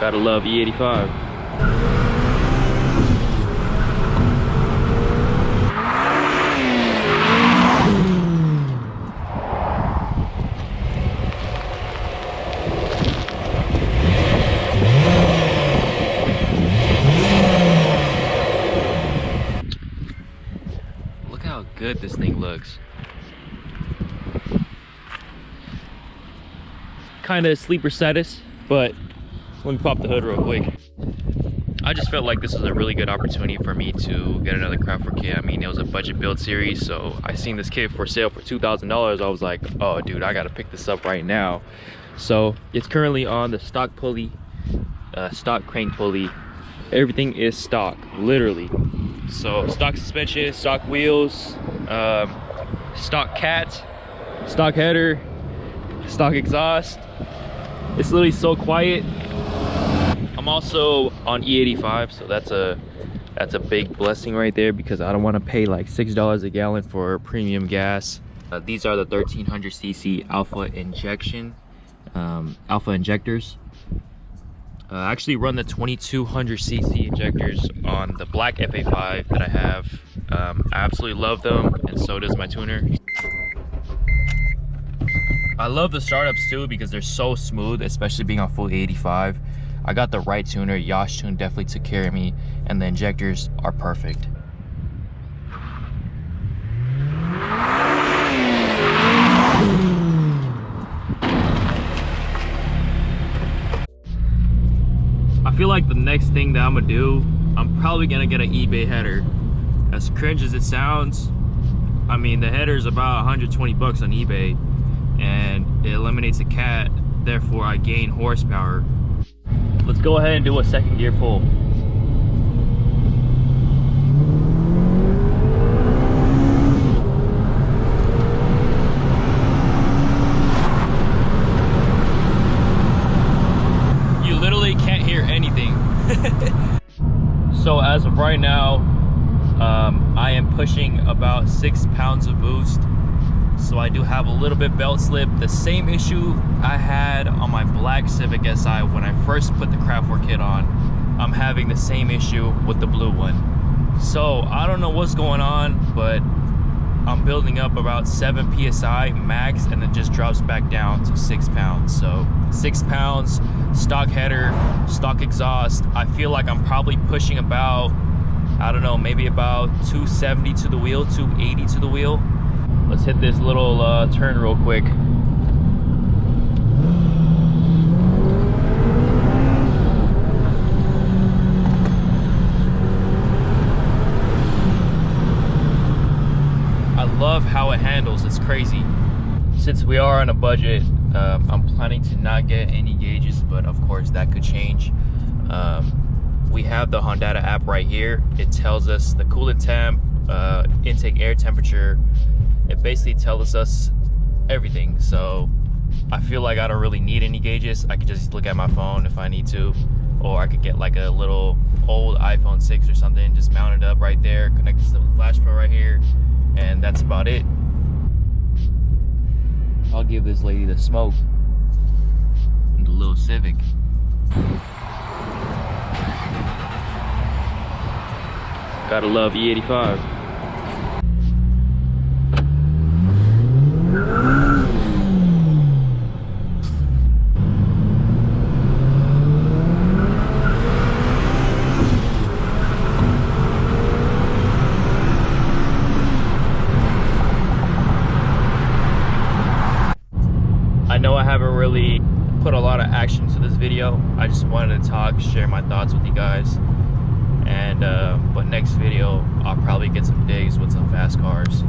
Gotta love E85. Look how good this thing looks. Kind of sleeper status, but let me pop the hood real quick. I just felt like this was a really good opportunity for me to get another Craftwork kit. I mean, it was a budget build series, so I seen this kit for sale for $2,000. I was like, oh dude, I gotta pick this up right now. So it's currently on the stock pulley, stock crank pulley. Everything is stock, literally. So stock suspension, stock wheels, stock cat, stock header, stock exhaust. It's literally so quiet. I'm also on E85, so that's a big blessing right there, because I don't want to pay like $6 a gallon for premium gas. These are the 1300cc alpha injectors. I actually run the 2200cc injectors on the black FA5 that I have. I absolutely love them, and so does my tuner. I love the startups too because they're so smooth, especially being on full 85. I got the right tuner. Yash Tune definitely took care of me, and the injectors are perfect. I feel like the next thing that I'm gonna do, I'm probably gonna get an eBay header. As cringe as it sounds, I mean, the header's about 120 bucks on eBay, and it eliminates a cat, therefore I gain horsepower. Let's go ahead and do a second gear pull. You literally can't hear anything. So as of right now, I am pushing about 6 pounds of boost. So I do have a little bit belt slip. The same issue I had on my black Civic Si when I first put the Craftwork kit on. I'm having the same issue with the blue one. So I don't know what's going on, but I'm building up about 7 PSI max, and it just drops back down to 6 pounds. So 6 pounds, stock header, stock exhaust. I feel like I'm probably pushing about, I don't know, maybe about 270 to the wheel, 280 to the wheel. Let's hit this little turn real quick. I love how it handles, it's crazy. Since we are on a budget, I'm planning to not get any gauges, but of course that could change. We have the Honda app right here. It tells us the coolant temp, intake air temperature. It basically tells us everything. So I feel like I don't really need any gauges. I could just look at my phone if I need to, or I could get like a little old iPhone 6 or something, just mount it up right there, connect it to the flash pro right here, and that's about it. I'll give this lady the smoke in the little Civic. Gotta love E85. I know I haven't really put a lot of action to this video. I just wanted to talk, share my thoughts with you guys. And but next video I'll probably get some digs with some fast cars.